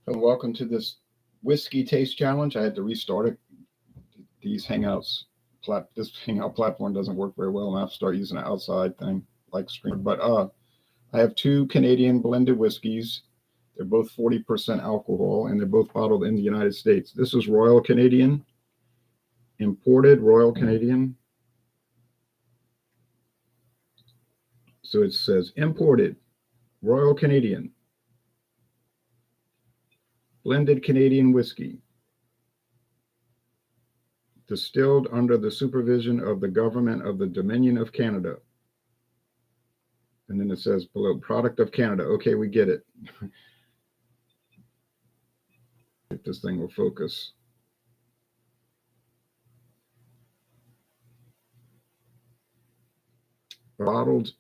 Hello, welcome to this whiskey taste challenge. I had to restart it. This Hangout platform doesn't work very well, and I have to start using an outside thing like Stream. But I have two Canadian blended whiskeys. They're both 40% alcohol, and they're both bottled in the United States. This is Royal Canadian, imported Royal Canadian. So it says imported Royal Canadian, blended Canadian whiskey, distilled under the supervision of the government of the Dominion of Canada. And then it says below, product of Canada. Okay, we get it. If this thing will focus. Bottled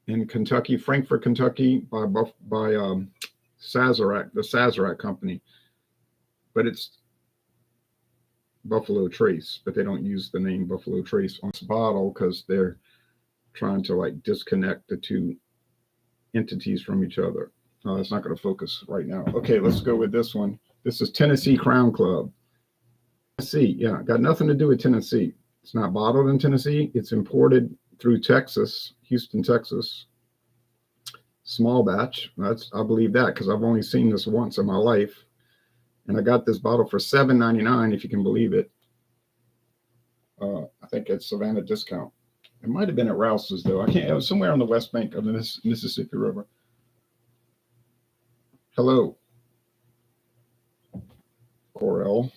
in Kentucky, Frankfort, Kentucky, by Sazerac, the Sazerac Company. But it's Buffalo Trace, but they don't use the name Buffalo Trace on this bottle because they're trying to like disconnect the two entities from each other. It's not going to focus right now. Okay, let's go with this one. This is Tennessee Crown Club. Tennessee, yeah, got nothing to do with Tennessee. It's not bottled in Tennessee. It's imported through Texas, Houston, Texas. Small batch. I believe that because I've only seen this once in my life. And I got this bottle for $7.99, if you can believe it. I think it's Savannah discount. It might have been at Rouse's, though. It was somewhere on the west bank of the Mississippi River. Hello. Corel.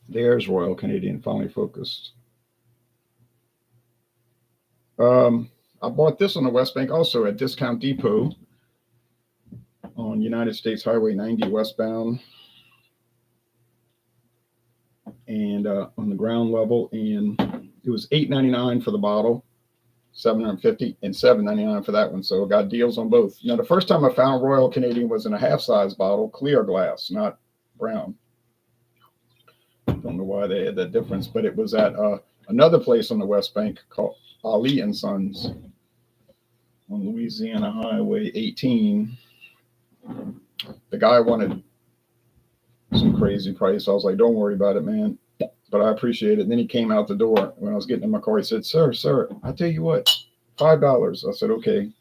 There's Royal Canadian, finally focused. I bought this on the West Bank also at Discount Depot on United States Highway 90 westbound, and on the ground level, and it was $8.99 for the bottle, $7.50, and $7.99 for that one. So I got deals on both. Now, the first time I found Royal Canadian was in a half-size bottle, clear glass, not brown. Don't know why they had that difference, but it was at another place on the West Bank called Ali and Sons on Louisiana Highway 18. The guy wanted some crazy price. I was like, don't worry about it, man. But I appreciate it. And then he came out the door when I was getting in my car. He said, sir, I tell you what, $5. I said, okay.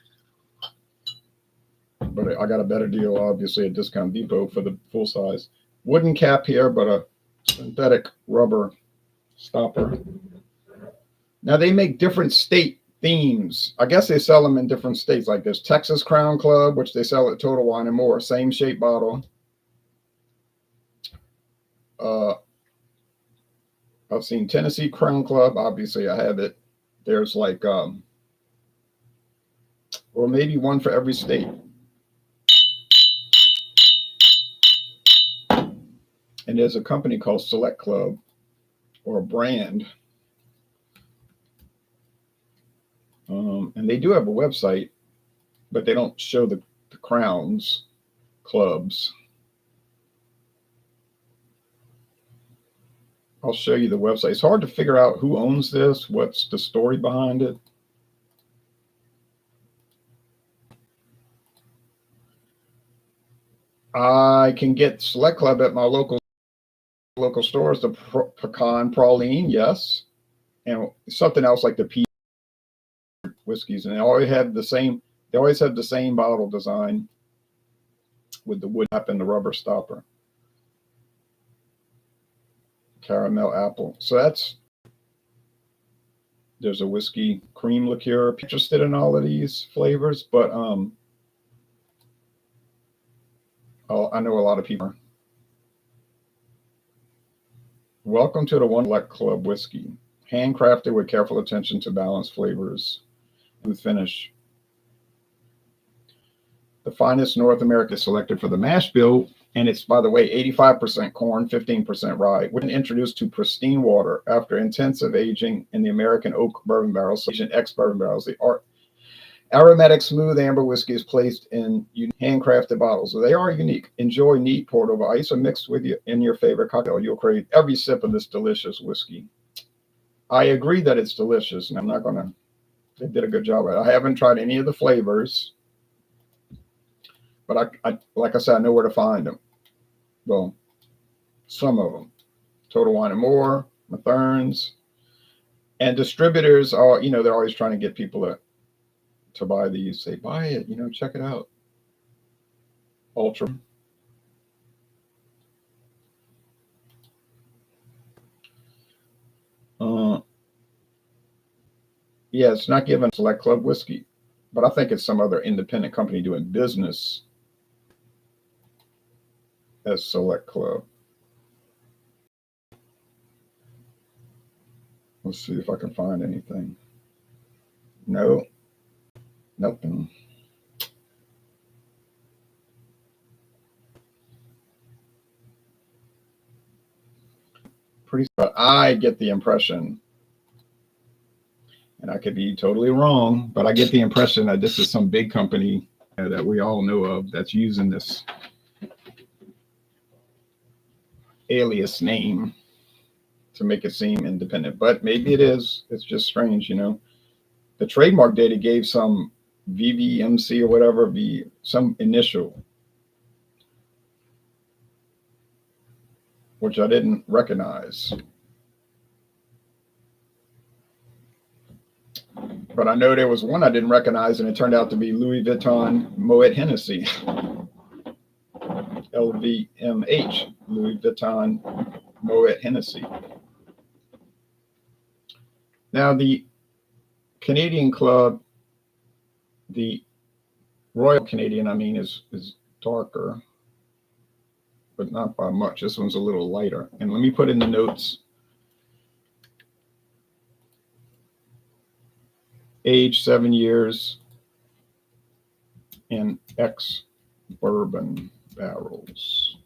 But I got a better deal, obviously, at Discount Depot for the full size. Wooden cap here, but a synthetic rubber stopper. Now, they make different state themes. I guess they sell them in different states. Like there's Texas Crown Club, which they sell at Total Wine and More. Same shape bottle. I've seen Tennessee Crown Club. Obviously, I have it. There's like, or maybe one for every state. And there's a company called Select Club, or a brand. And they do have a website, but they don't show the crowns clubs. I'll show you the website. It's hard to figure out who owns this, what's the story behind it. I can get Select Club at my local stores, the pecan praline, yes. And something else like the peach whiskeys, and they always have the same bottle design with the wood cap and the rubber stopper. Caramel apple. So there's a whiskey cream liqueur. I'm interested in all of these flavors, but I know a lot of people are. Welcome to the One Select Club whiskey, handcrafted with careful attention to balance flavors and finish. The finest North America is selected for the mash bill, and it's, by the way, 85% corn, 15% rye. When introduced to pristine water after intensive aging in the American oak bourbon barrels, ex-bourbon barrels, the aromatic smooth amber whiskey is placed in handcrafted bottles. So they are unique. Enjoy neat, poured over ice, or mixed with you in your favorite cocktail. You'll crave every sip of this delicious whiskey. I agree that it's delicious, and I'm not going to. They did a good job at it. I haven't tried any of the flavors. but I like I said, I know where to find them. Well, some of them. Total Wine and More, Mathern's, and distributors are, they're always trying to get people to buy these. Say, buy it, check it out. Ultra. Yeah, it's not given Select Club whiskey, but I think it's some other independent company doing business as Select Club. Let's see if I can find anything. No, nothing. But I get the impression, and I could be totally wrong, but I get the impression that this is some big company that we all know of that's using this alias name to make it seem independent. But maybe it is. It's just strange, The trademark data gave some VVMC or whatever, some initial, which I didn't recognize. But I know there was one I didn't recognize, and it turned out to be Louis Vuitton Moet Hennessy. LVMH, Louis Vuitton Moet Hennessy. Now, the Canadian Club, the Royal Canadian, is darker, but not by much. This one's a little lighter. And let me put in the notes. Age 7 years in ex-bourbon barrels.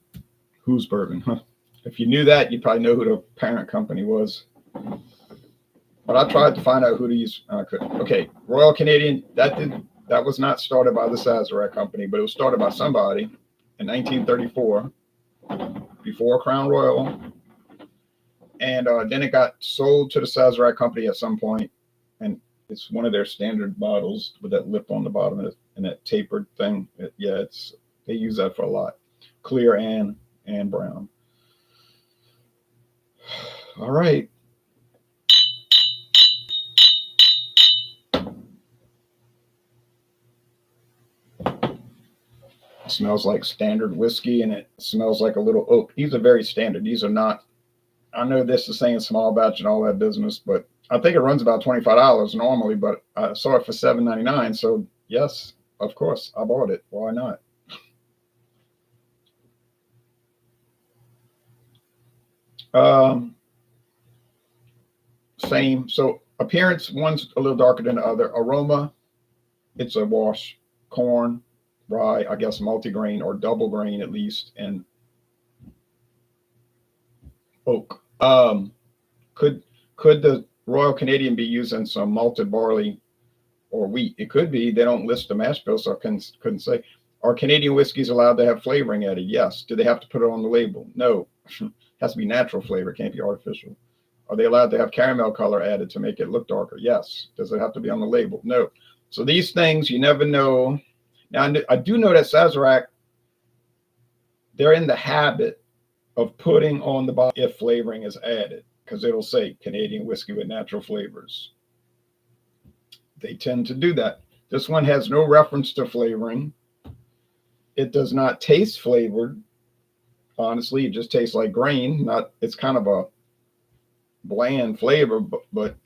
Who's bourbon? Huh? If you knew that, you'd probably know who the parent company was. But I tried to find out who these. Okay, Royal Canadian. That was not started by the Sazerac Company, but it was started by somebody in 1934, before Crown Royal, and then it got sold to the Sazerac Company at some point, and it's one of their standard bottles with that lip on the bottom of it and that tapered thing. They use that for a lot, clear and brown. All right. It smells like standard whiskey, and it smells like a little oak. These are very standard. These are not. I know this is saying small batch and all that business, but I think it runs about $25 normally, but I saw it for $7.99. So yes, of course, I bought it. Why not? Same. So appearance, one's a little darker than the other. Aroma, it's a wash. Corn, rye, I guess multigrain or double grain at least, and oak. Could the Royal Canadian be using some malted barley or wheat? It could be. They don't list the mash bill, so I couldn't say. Are Canadian whiskeys allowed to have flavoring added? Yes. Do they have to put it on the label? No. It has to be natural flavor. It can't be artificial. Are they allowed to have caramel color added to make it look darker? Yes. Does it have to be on the label? No. So these things, you never know. Now, I do know that Sazerac, they're in the habit of putting on the bottle if flavoring is added, because it'll say Canadian whiskey with natural flavors. They tend to do that. This one has no reference to flavoring. It does not taste flavored. Honestly, it just tastes like grain. It's kind of a bland flavor, but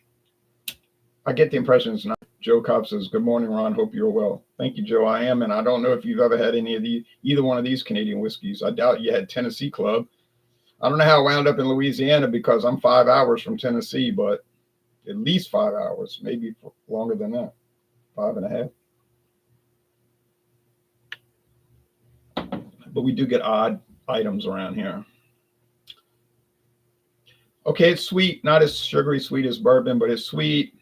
I get the impression it's not. Joe Cobb says, "Good morning, Ron. Hope you're well." Thank you, Joe. I am, and I don't know if you've ever had either one of these Canadian whiskeys. I doubt you had Tennessee Club. I don't know how I wound up in Louisiana because I'm 5 hours from Tennessee, but at least 5 hours, maybe longer than that, 5.5. But we do get odd items around here. Okay, it's sweet, not as sugary sweet as bourbon, but it's sweet.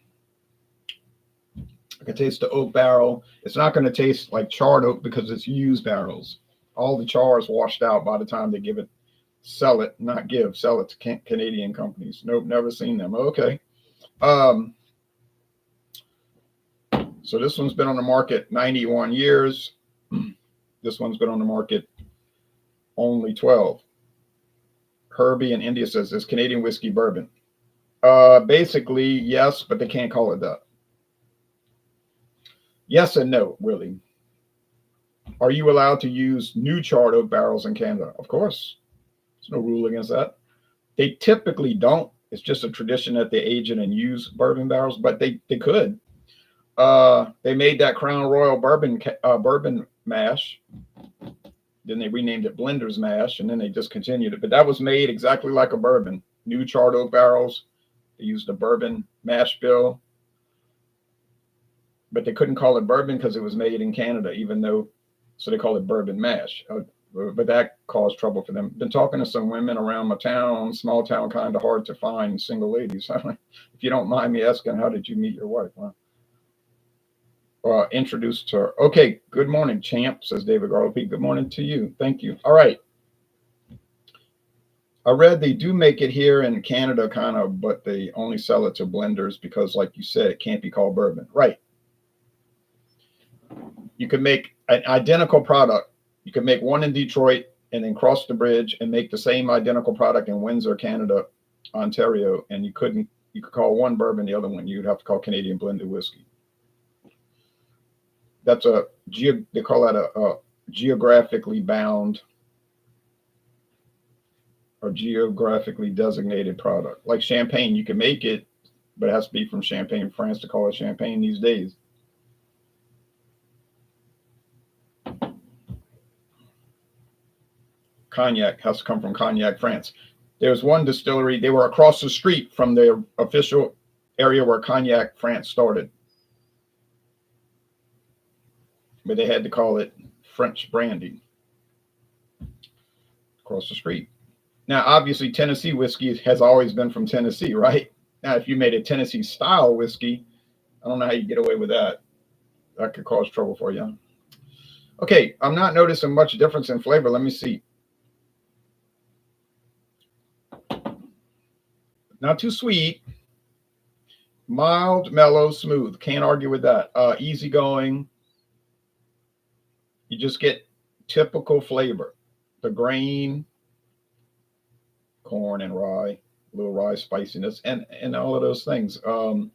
I can taste the oak barrel. It's not going to taste like charred oak because it's used barrels. All the char is washed out by the time they sell it to Canadian companies. Nope, never seen them. Okay. So this one's been on the market 91 years. This one's been on the market only 12. Herbie in India says, is Canadian whiskey bourbon? Basically, yes, but they can't call it that. Yes and no, really. Are you allowed to use new charred oak barrels in Canada? Of course. There's no rule against that. They typically don't. It's just a tradition that they age it and use bourbon barrels, but they could. They made that Crown Royal bourbon mash. Then they renamed it Blender's Mash, and then they discontinued it. But that was made exactly like a bourbon. New charred oak barrels. They used a bourbon mash bill. But they couldn't call it bourbon because it was made in Canada, even though, so they call it bourbon mash. But that caused trouble for them. Been talking to some women around my town, small town, kind of hard to find single ladies. If you don't mind me asking, how did you meet your wife? Introduced her. Okay, good morning, champ, says David Garlope. Good morning to you. Thank you. All right. I read they do make it here in Canada, kind of, but they only sell it to blenders because, like you said, it can't be called bourbon. Right. You can make an identical product. You can make one in Detroit and then cross the bridge and make the same identical product in Windsor, Canada, Ontario, and you could call one bourbon, the other one you'd have to call Canadian blended whiskey. That's they call that a geographically bound or geographically designated product. Like champagne, you can make it, but it has to be from Champagne, France, to call it champagne these days. Cognac has to come from Cognac, France. There's one distillery, they were across the street from the official area where Cognac, France started. But they had to call it French brandy. Across the street. Now, obviously, Tennessee whiskey has always been from Tennessee, right? Now, if you made a Tennessee style whiskey, I don't know how you get away with that. That could cause trouble for you. Okay, I'm not noticing much difference in flavor. Let me see. Not too sweet. Mild, mellow, smooth. Can't argue with that. Easygoing. You just get typical flavor. The grain, corn and rye, a little rye spiciness, and all of those things. I'm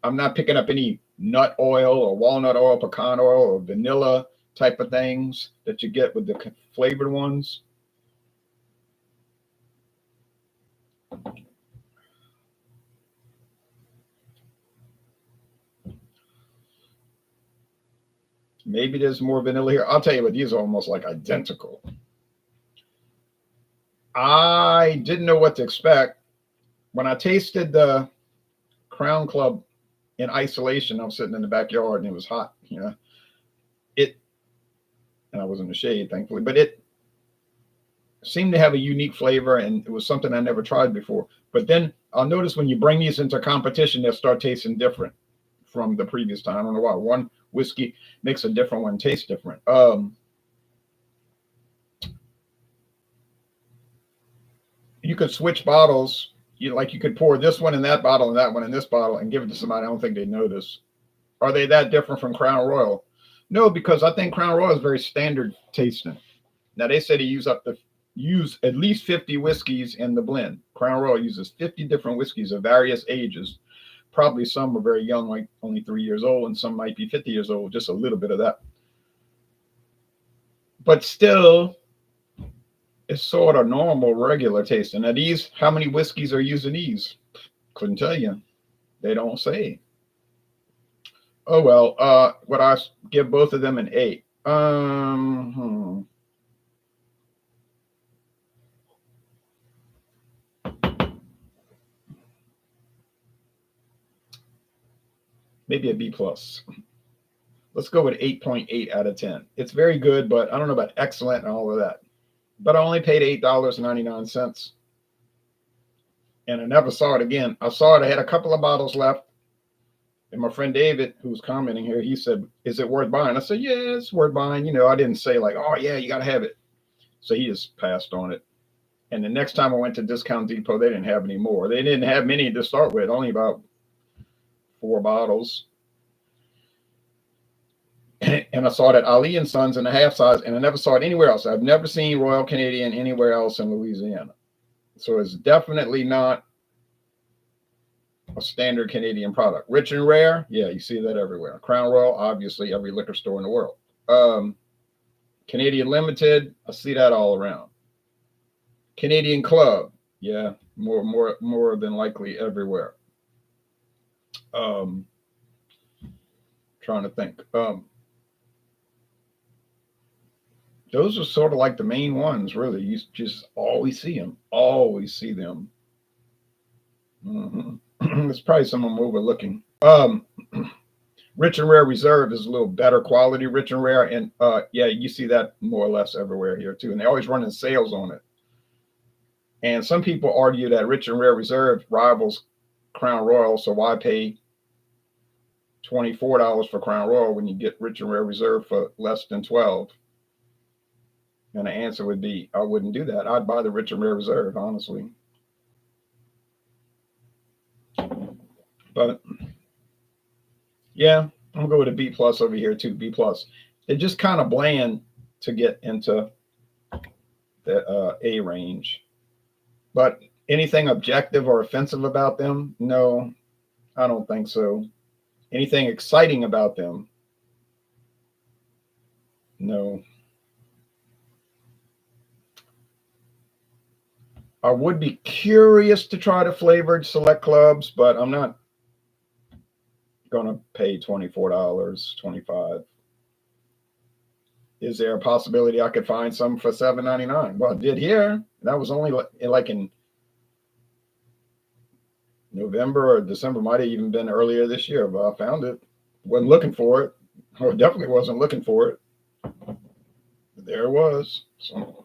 not picking up any nut oil or walnut oil, pecan oil, or vanilla type of things that you get with the flavored ones. Maybe there's more vanilla here. I'll tell you what, these are almost like identical. I didn't know what to expect. When I tasted the Crown Club in isolation, I was sitting in the backyard and it was hot, and I was in the shade, thankfully, but it seemed to have a unique flavor and it was something I never tried before. But then I'll notice when you bring these into competition, they'll start tasting different from the previous time. I don't know why. One whiskey makes a different one taste different. You could switch bottles. You could pour this one in that bottle and that one in this bottle and give it to somebody. I don't think they notice. Are they that different from Crown Royal? No, because I think Crown Royal is very standard tasting. Now they say to use at least 50 whiskeys in the blend. Crown Royal uses 50 different whiskeys of various ages. Probably some are very young, like only 3 years old, and some might be 50 years old, just a little bit of that. But still, it's sort of normal, regular tasting. Now these, how many whiskeys are using these? Couldn't tell you. They don't say. Oh, well, would I give both of them an 8? Maybe a B plus. Let's go with 8.8 out of 10. It's very good, but I don't know about excellent and all of that. But I only paid $8.99. And I never saw it again. I saw it. I had a couple of bottles left. And my friend David, who was commenting here, he said, is it worth buying? I said, yeah, it's worth buying. I didn't say like, oh, yeah, you got to have it. So he just passed on it. And the next time I went to Discount Depot, they didn't have any more. They didn't have many to start with, only about 4 bottles. And I saw it at Ali and Sons in the half size, and I never saw it anywhere else. I've never seen Royal Canadian anywhere else in Louisiana. So it's definitely not a standard Canadian product. Rich and Rare, yeah, you see that everywhere. Crown Royal, obviously every liquor store in the world. Canadian Limited, I see that all around. Canadian Club, yeah, more than likely everywhere. Trying to think. Those are sort of like the main ones, really. You just always see them. Always see them. There's probably some I'm overlooking. Rich and Rare Reserve is a little better quality Rich and Rare. And yeah, you see that more or less everywhere here too. And they always running sales on it. And some people argue that Rich and Rare Reserve rivals Crown Royal. So why pay $24 for Crown Royal when you get Rich and Rare Reserve for less than $12? And the answer would be, I wouldn't do that. I'd buy the Rich and Rare Reserve, honestly. But yeah, I'm gonna go with a B plus over here too. B plus. They're just kind of bland to get into the A range. But anything objective or offensive about them? No, I don't think so. Anything exciting about them? No. I would be curious to try the flavored Select Clubs, but I'm not going to pay $24, $25. Is there a possibility I could find some for $7.99? Well, I did here. That was only like in November or December. Might have even been earlier this year, but I found it. Wasn't looking for it. Or definitely wasn't looking for it. But there it was. So,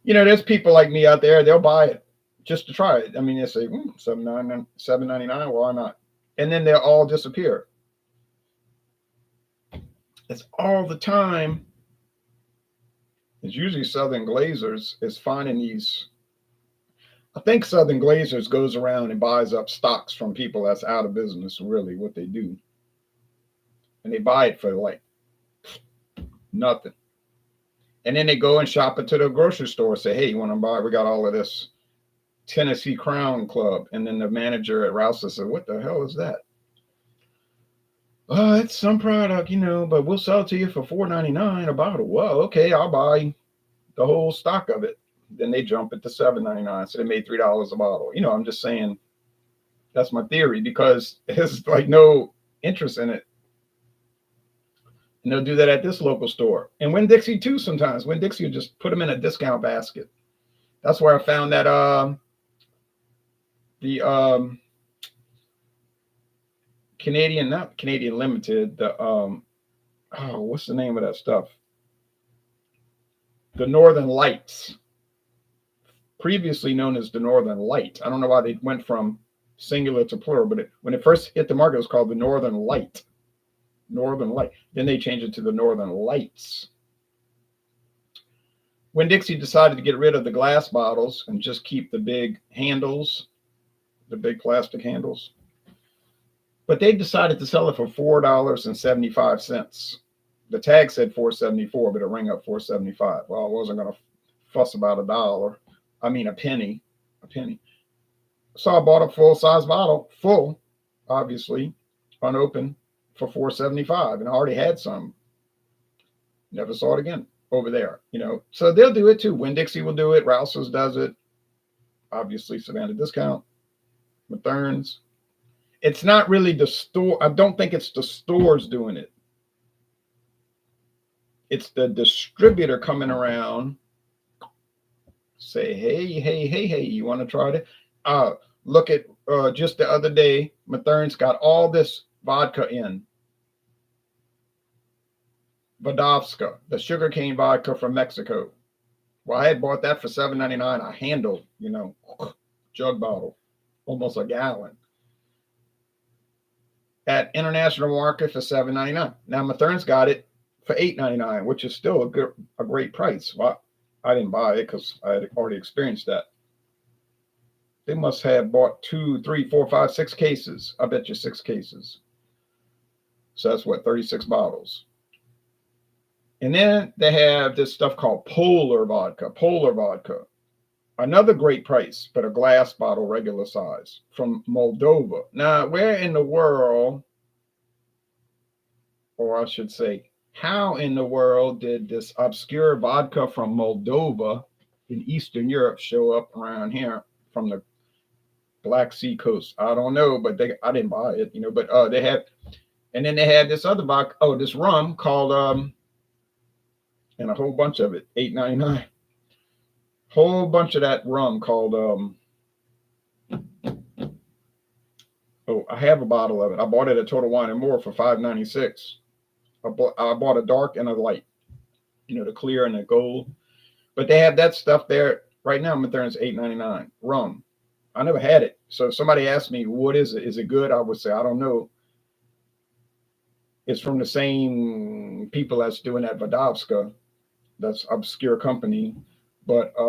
there's people like me out there. They'll buy it just to try it. I mean, they say $7.99. Why not? And then they'll all disappear. It's all the time. It's usually Southern Glazers is finding these. I think Southern Glazers goes around and buys up stocks from people that's out of business, really, what they do. And they buy it for like nothing. And then they go and shop it to the grocery store, say, hey, you want to buy? We got all of this Tennessee Crown Club. And then the manager at Rouse's said, what the hell is that? Oh, it's some product, but we'll sell it to you for $4.99 a bottle. Well, okay, I'll buy the whole stock of it. Then they jump it to $7.99. So they made $3 a bottle. I'm just saying that's my theory because there's like no interest in it. And they'll do that at this local store. And Winn-Dixie too sometimes. Winn-Dixie will just put them in a discount basket. That's where I found that the not Canadian Limited, the what's the name of that stuff? The Northern Lights. Previously known as the Northern Light. I don't know why they went from singular to plural, but when it first hit the market, it was called the Northern Light. Northern Light. Then they changed it to the Northern Lights. Winn-Dixie decided to get rid of the glass bottles and just keep the big handles, the big plastic handles. But they decided to sell it for $4.75. The tag said $4.74, but it rang up $4.75. Well, I wasn't going to fuss about a penny. So I bought a full-size bottle, full, obviously, unopened, for $4.75, and I already had some. Never saw it again over there, So they'll do it too. Winn-Dixie will do it. Rouse's does it. Obviously, Savannah Discount, Mathern's. It's not really the store. I don't think it's the stores doing it. It's the distributor coming around, say, hey, you want to try it? Look at just the other day, Mathern's got all this vodka in. Vodovska, the sugarcane vodka from Mexico. Well, I had bought that for $7.99. A handle, jug bottle, almost a gallon. At international market for $7.99. Now Mathern's got it for $8.99, which is still a great price. Well, I didn't buy it because I had already experienced that. They must have bought 2, 3, 4, 5, 6 cases. I bet you 6 cases. So that's what, 36 bottles. And then they have this stuff called Polar vodka. Polar vodka. Another great price, but a glass bottle, regular size, from Moldova. Now, where in the world, or I should say, how in the world did this obscure vodka from Moldova in Eastern Europe show up around here from the Black Sea coast? I don't know, but I didn't buy it, but they had, and then they had this other vodka, this rum called, and a whole bunch of it, $8.99. Whole bunch of that rum called, I have a bottle of it. I bought it at Total Wine and More for $5.96. I bought a dark and a light, the clear and the gold. But they have that stuff there right now. Mathern's $8.99 rum. I never had it. So if somebody asked me, what is it? Is it good? I would say, I don't know. It's from the same people that's doing that Vodovska. That's obscure company. But I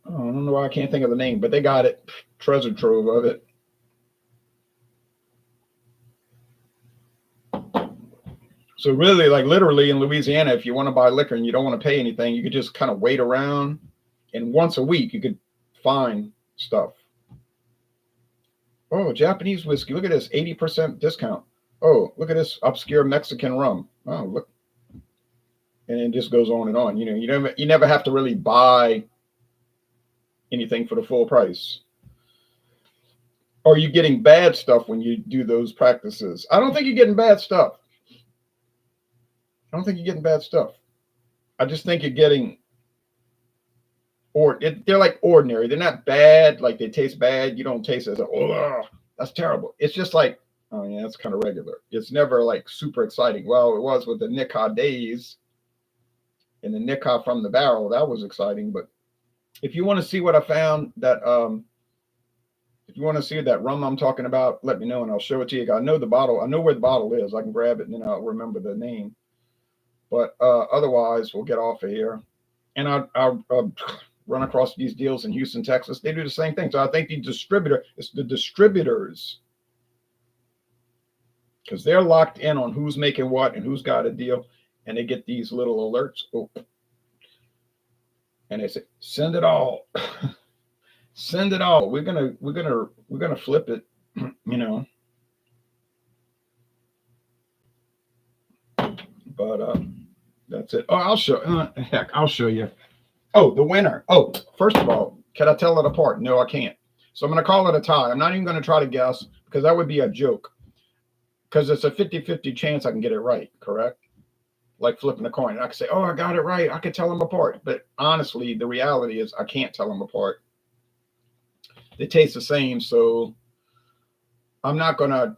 don't know why I can't think of the name, but they got it. Treasure trove of it. So really, like literally in Louisiana, if you want to buy liquor and you don't want to pay anything, you could just kind of wait around, and once a week you could find stuff. Oh, Japanese whiskey. Look at this, 80% discount. Oh, look at this obscure Mexican rum. Oh, look. And it just goes on and on. You never have to really buy anything for the full price. Are you getting bad stuff when you do those practices? I don't think you're getting bad stuff. I don't think you're getting bad stuff. I just think you're getting, they're like ordinary. They're not bad. Like they taste bad. You don't taste it as that's terrible. It's just like, oh yeah, it's kind of regular. It's never like super exciting. Well, it was with the Nikka days and the Nikka from the barrel. That was exciting. But if you want to see what I found, that if you want to see that rum I'm talking about, let me know and I'll show it to you. I know the bottle. I know where the bottle is. I can grab it and then I'll remember the name. But otherwise, we'll get off of here. And I'll run across these deals in Houston, Texas. They do the same thing. So I think it's the distributors, because they're locked in on who's making what and who's got a deal. And they get these little alerts. Oh. And they say, send it all. Send it all. We're gonna flip it, But that's it. Oh, I'll show you. Oh, the winner. Oh, first of all, can I tell it apart? No, I can't. So I'm going to call it a tie. I'm not even going to try to guess because that would be a joke. Because it's a 50-50 chance I can get it right, correct? Like flipping a coin. I can say, I got it right. I could tell them apart. But honestly, the reality is I can't tell them apart. They taste the same. So I'm not going to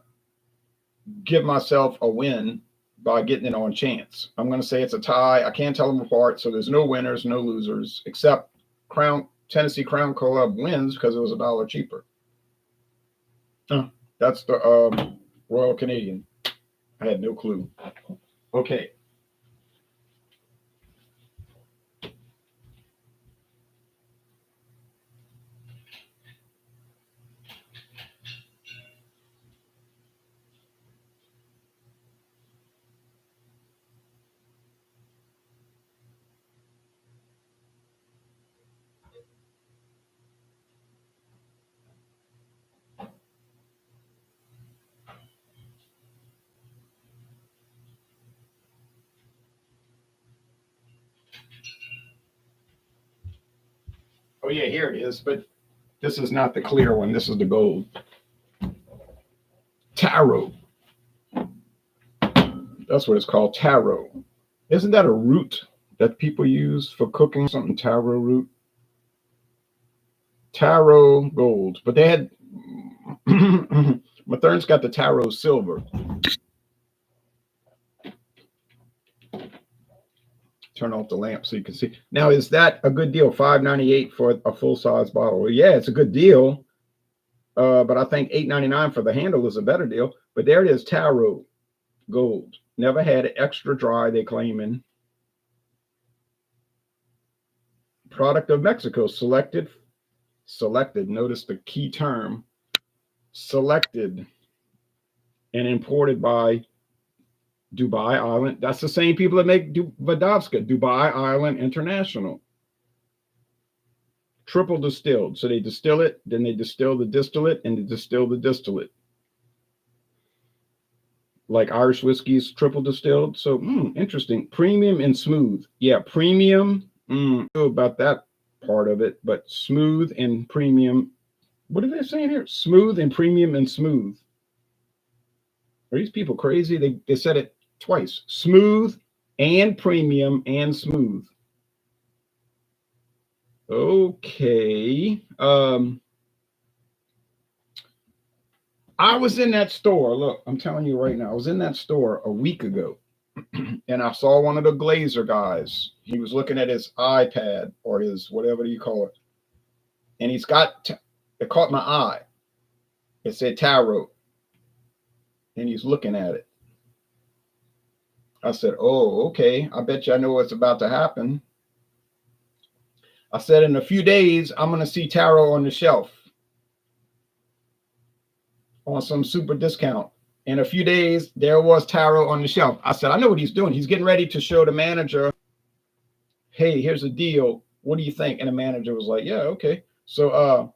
give myself a win by getting it on chance. I'm going to say it's a tie. I can't tell them apart. So there's no winners, no losers, except Tennessee Crown Club wins because it was $1 cheaper. That's the Royal Canadian. I had no clue. Okay. Oh, yeah, here it is. But this is not the clear one. This is the gold. Taro. That's what it's called, taro. Isn't that a root that people use for cooking something? Taro root. Taro gold. But they had, Mathern's got the taro silver. Turn off the lamp so you can see. Now, is that a good deal? $5.98 for a full-size bottle. Well, yeah, it's a good deal. But I think $8.99 for the handle is a better deal. But there it is, taro gold. Never had it. Extra dry, they claiming. Product of Mexico. Selected. Notice the key term. selected and imported by Dubai Island. That's the same people that make Vodovska, Dubai Island International. Triple distilled. So they distill it, then they distill the distillate, and they distill the distillate. Like Irish whiskey's triple distilled. So interesting. Premium and smooth. Yeah, premium. I don't know about that part of it, but smooth and premium. What are they saying here? Smooth and premium and smooth. Are these people crazy? They said it twice. Smooth and premium and smooth. Okay. I was in that store. Look, I'm telling you right now, I was in that store a week ago and I saw one of the glazer guys. He was looking at his iPad or his whatever you call it. And he's got, it caught my eye. It said tarot. And he's looking at it. I said, oh, okay. I bet you I know what's about to happen. I said, in a few days, I'm going to see tarot on the shelf on some super discount. In a few days, there was tarot on the shelf. I said, I know what he's doing. He's getting ready to show the manager, hey, here's a deal. What do you think? And the manager was like, yeah, okay. So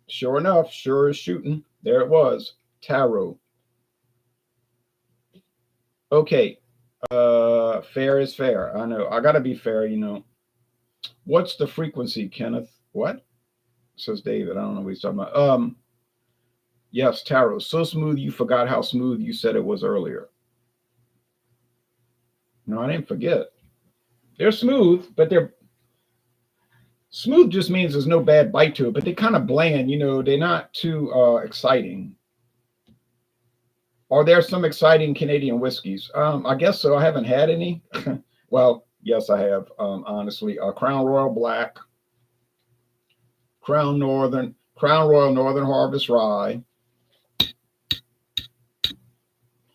sure enough, sure as shooting, there it was, tarot. Okay, fair is fair. I know. I got to be fair, you know. What's the frequency, Kenneth? What? Says David. I don't know what he's talking about. Yes, tarot. So smooth, you forgot how smooth you said it was earlier. No, I didn't forget. They're smooth, but they're smooth just means there's no bad bite to it, but they're kind of bland, you know, they're not too exciting. Are there some exciting Canadian whiskeys? I guess so. I haven't had any. Well, yes, I have, honestly. Crown Royal Black, Crown Royal Northern Harvest Rye,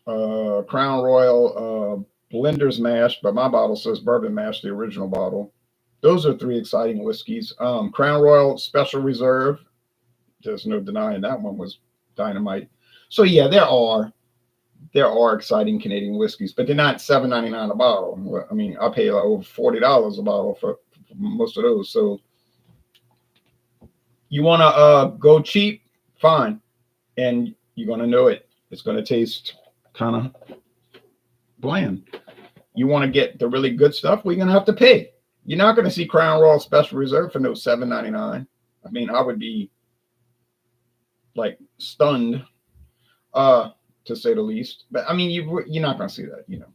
Crown Royal Blender's Mash, but my bottle says Bourbon Mash, the original bottle. Those are three exciting whiskeys. Crown Royal Special Reserve. There's no denying that one was dynamite. So yeah, there are exciting Canadian whiskeys, but they're not $7.99 a bottle. I mean, I pay like over $40 a bottle for most of those. So you want to go cheap, fine, and you're going to know it. It's going to taste kind of bland. You want to get the really good stuff, well, you're going to have to pay. You're not going to see Crown Royal Special Reserve for no $7.99. I mean, I would be like stunned, to say the least. But I mean, you're not going to see that, you know.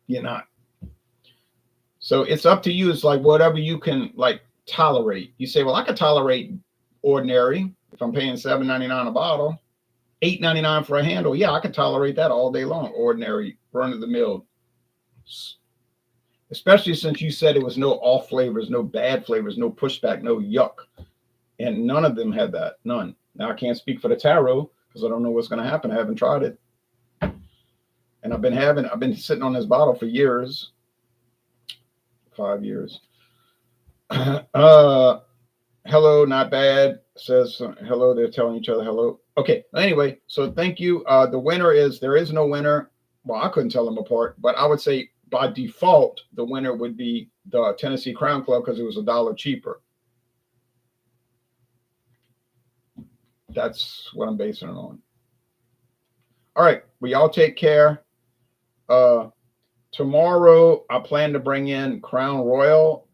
You're not. So it's up to you. It's like whatever you can like tolerate. You say, well, I can tolerate ordinary if I'm paying $7.99 a bottle, $8.99 for a handle. Yeah, I can tolerate that all day long. Ordinary, run of the mill. Especially since you said it was no off flavors, no bad flavors, no pushback, no yuck. And none of them had that. None. Now I can't speak for the tarot because I don't know what's going to happen. I haven't tried it. And I've been sitting on this bottle for years. 5 years. Hello, not bad. Says hello. They're telling each other hello. Okay. Anyway, so thank you. The winner is, there is no winner. Well, I couldn't tell them apart, but I would say by default, the winner would be the Tennessee Crown Club because it was $1 cheaper. That's what I'm basing it on. All right. Well, y'all take care. Tomorrow, I plan to bring in Crown Royal.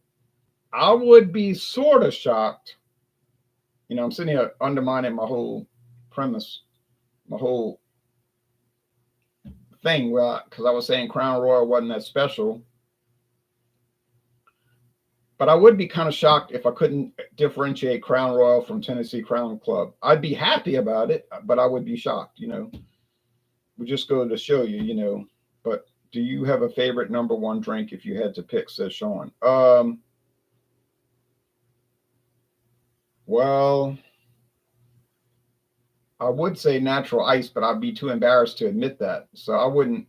I would be sort of shocked. You know, I'm sitting here undermining my whole premise, my whole thing, because I was saying Crown Royal wasn't that special. But I would be kind of shocked if I couldn't differentiate Crown Royal from Tennessee Crown Club. I'd be happy about it, but I would be shocked, you know. We just go to show you, you know. But do you have a favorite number one drink if you had to pick, says Sean? Well, I would say natural ice, but I'd be too embarrassed to admit that. So I wouldn't,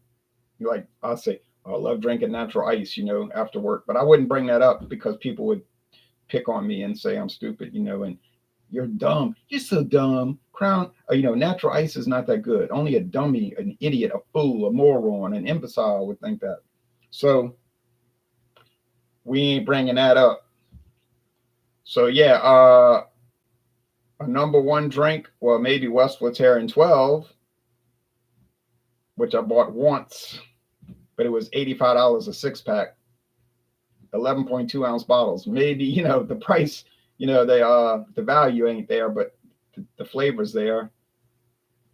like, I'd say, oh, I love drinking natural ice, you know, after work. But I wouldn't bring that up because people would pick on me and say I'm stupid, you know. And You're dumb. You're so dumb. Crown, natural ice is not that good. Only a dummy, an idiot, a fool, a moron, an imbecile would think that. So we ain't bringing that up. So yeah, a number one drink, well, maybe Westwood Terran 12, which I bought once, but it was $85 a six pack, 11.2 ounce bottles. Maybe, the price, the value ain't there, but the flavor's there.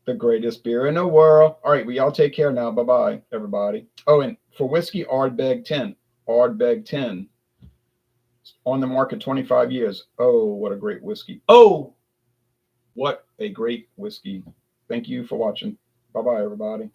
The greatest beer in the world. All right, we all take care now. Bye-bye, everybody. Oh, and for whiskey, Ardbeg 10. Ardbeg 10. On the market 25 years. Oh, what a great whiskey. Oh, what a great whiskey. Thank you for watching. Bye-bye, everybody.